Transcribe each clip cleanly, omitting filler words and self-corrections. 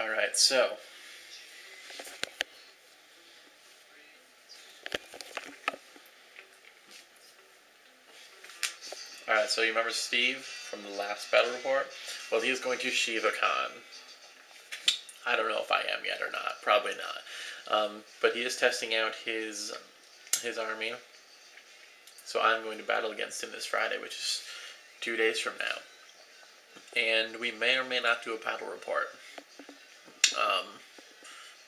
Alright, so you remember Steve from the last battle report? Well, he is going to Shiva Khan. I don't know if I am yet or not. Probably not. But he is testing out his army. So I'm going to battle against him this Friday, which is 2 days from now. And we may or may not do a battle report.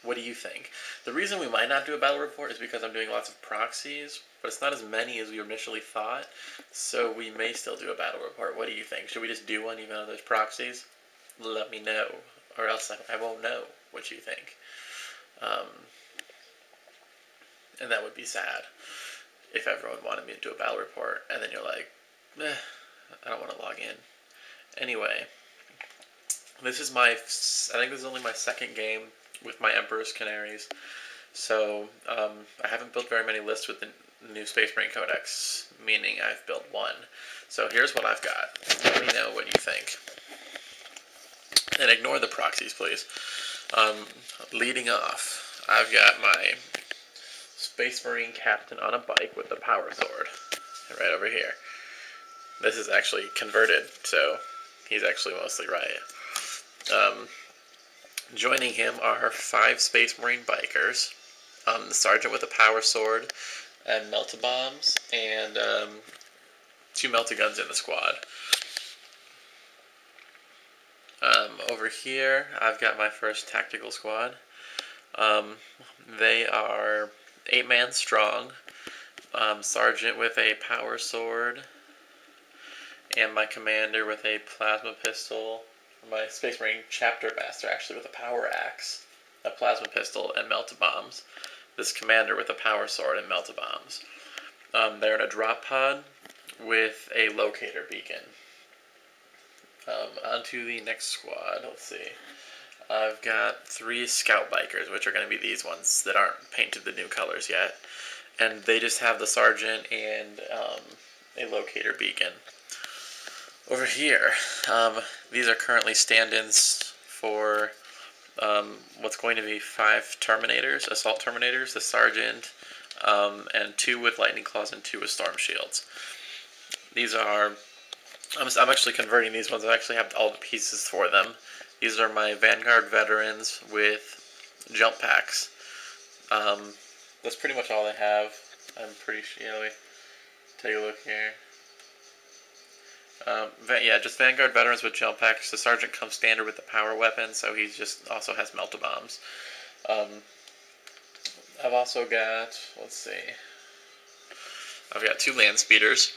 What do you think? The reason we might not do a battle report is because I'm doing lots of proxies, but it's not as many as we initially thought, so we may still do a battle report. What do you think? Should we just do one even though there's proxies? Let me know, or else I won't know what you think. And that would be sad if everyone wanted me to do a battle report, and then you're like, I don't want to log in. Anyway, this is I think this is only my second game with my Emperor's Canaries, so I haven't built very many lists with the new Space Marine Codex, meaning I've built one. So here's what I've got. Let me know what you think. And ignore the proxies, please. Leading off, I've got my Space Marine Captain on a bike with the power sword, right over here. This is actually converted, so he's actually mostly right. Joining him are 5 Space Marine bikers, the Sergeant with a power sword, and Melta Bombs, and 2 Meltaguns in the squad. Over here, I've got my first tactical squad. They are 8-man strong, Sergeant with a power sword, and my commander with a plasma pistol. My Space Marine Chapter Master actually with a power axe, a plasma pistol, and Melta Bombs. This commander with a power sword and Melta Bombs. They're in a drop pod with a locator beacon. On to the next squad. Let's see. I've got 3 scout bikers, which are going to be these ones that aren't painted the new colors yet. And they just have the sergeant and a locator beacon. Over here, these are currently stand-ins for what's going to be 5 Terminators, Assault Terminators, the Sergeant, and 2 with Lightning Claws and 2 with Storm Shields. These are, I'm actually converting these ones. I actually have all the pieces for them. These are my Vanguard veterans with jump packs. That's pretty much all I have. I'm pretty sure, take a look here. Yeah, just Vanguard veterans with jump packs. The Sergeant comes standard with the power weapon, so he just also has Melta Bombs. I've also got, let's see, I've got 2 land speeders.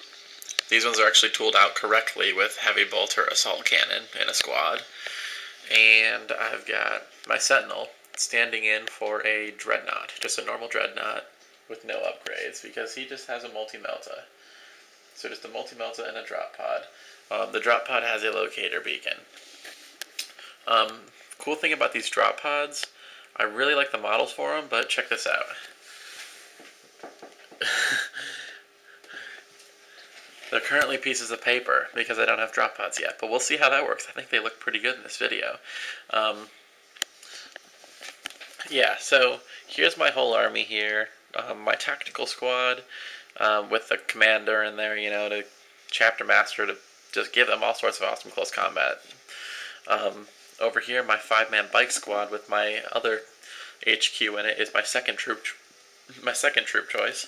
These ones are actually tooled out correctly with heavy bolter assault cannon in a squad. And I've got my Sentinel standing in for a Dreadnought, just a normal Dreadnought with no upgrades, because he just has a multi-Melta. So just a multi-Melta and a drop pod. The drop pod has a locator beacon. Cool thing about these drop pods, I really like the models for them, but check this out. They're currently pieces of paper because I don't have drop pods yet, but we'll see how that works. I think they look pretty good in this video. Yeah, so here's my whole army here. My tactical squad with the commander in there, to chapter master to just give them all sorts of awesome close combat. Over here, my 5-man bike squad with my other HQ in it is my second troop choice.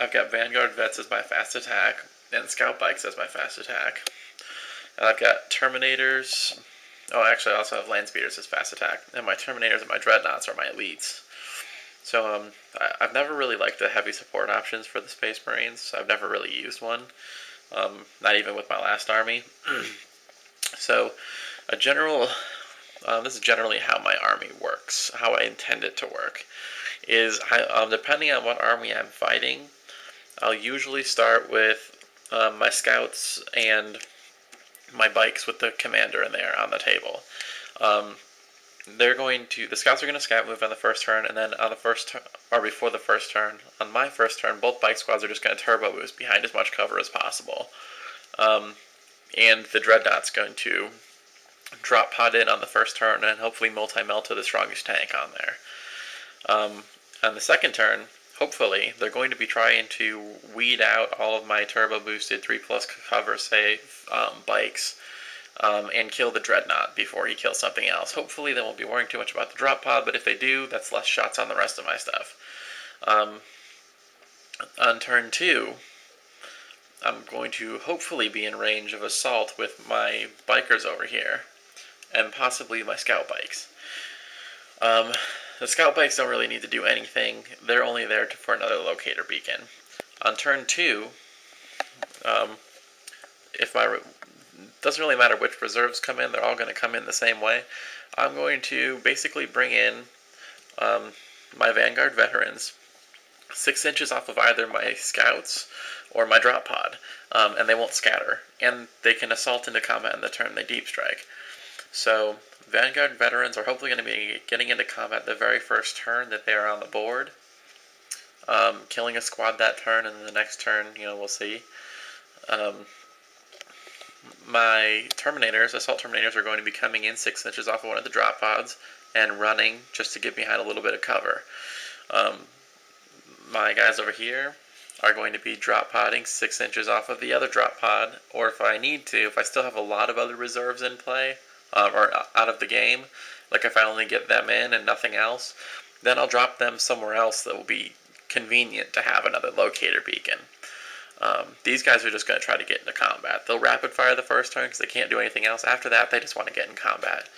I've got Vanguard vets as my fast attack and scout bikes as my fast attack. And I've got Terminators. Oh, actually, I also have land speeders as fast attack. And my Terminators and my Dreadnoughts are my elites. So I've never really liked the heavy support options for the Space Marines. I've never really used one, not even with my last army. So this is generally how my army works, how I intend it to work, is depending on what army I'm fighting, I'll usually start with my scouts and my bikes with the commander in there on the table. The scouts are going to scout move on the first turn, and then on the first or before the first turn, on my first turn, both bike squads are just going to turbo boost behind as much cover as possible. And the Dreadnought's going to drop pod in on the first turn and hopefully multi-Melta the strongest tank on there. On the second turn, hopefully, they're going to be trying to weed out all of my turbo-boosted 3+ cover save bikes and kill the Dreadnought before he kills something else. Hopefully, they won't be worrying too much about the drop pod, but if they do, that's less shots on the rest of my stuff. On turn 2, I'm going to hopefully be in range of assault with my bikers over here, and possibly my scout bikes. The scout bikes don't really need to do anything. They're only there for another locator beacon. On turn 2, doesn't really matter which reserves come in, they're all going to come in the same way. I'm going to basically bring in my Vanguard veterans 6 inches off of either my scouts or my drop pod, and they won't scatter, and they can assault into combat in the turn they deep strike. So Vanguard veterans are hopefully going to be getting into combat the very first turn that they are on the board, killing a squad that turn, and then the next turn, we'll see. My Terminators, Assault Terminators, are going to be coming in 6 inches off of one of the drop pods and running just to get behind a little bit of cover. My guys over here are going to be drop podding 6 inches off of the other drop pod, or if I need to, if I still have a lot of other reserves in play, or out of the game, like if I only get them in and nothing else, then I'll drop them somewhere else that will be convenient to have another locator beacon. These guys are just going to try to get into combat. They'll rapid fire the first turn because they can't do anything else. After that, they just want to get in combat.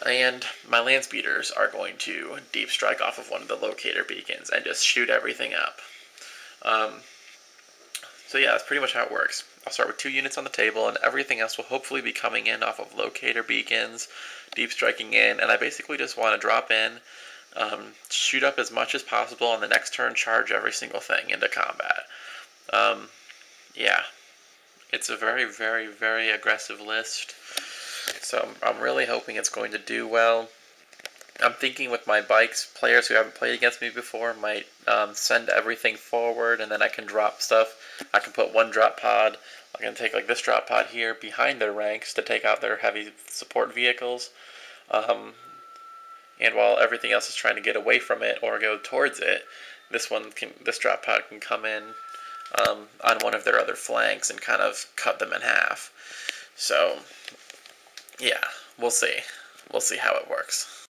And my land speeders are going to deep strike off of one of the locator beacons and just shoot everything up. So yeah, that's pretty much how it works. I'll start with 2 units on the table, and everything else will hopefully be coming in off of locator beacons, deep striking in, and I basically just want to drop in, shoot up as much as possible, and the next turn charge every single thing into combat. Yeah, it's a very, very, very aggressive list, so I'm really hoping it's going to do well. I'm thinking with my bikes, players who haven't played against me before might send everything forward, and then I can drop stuff. I can put one drop pod. I can take like this drop pod here behind their ranks to take out their heavy support vehicles. And while everything else is trying to get away from it or go towards it, this drop pod can come in on one of their other flanks and kind of cut them in half. So, yeah, we'll see. We'll see how it works.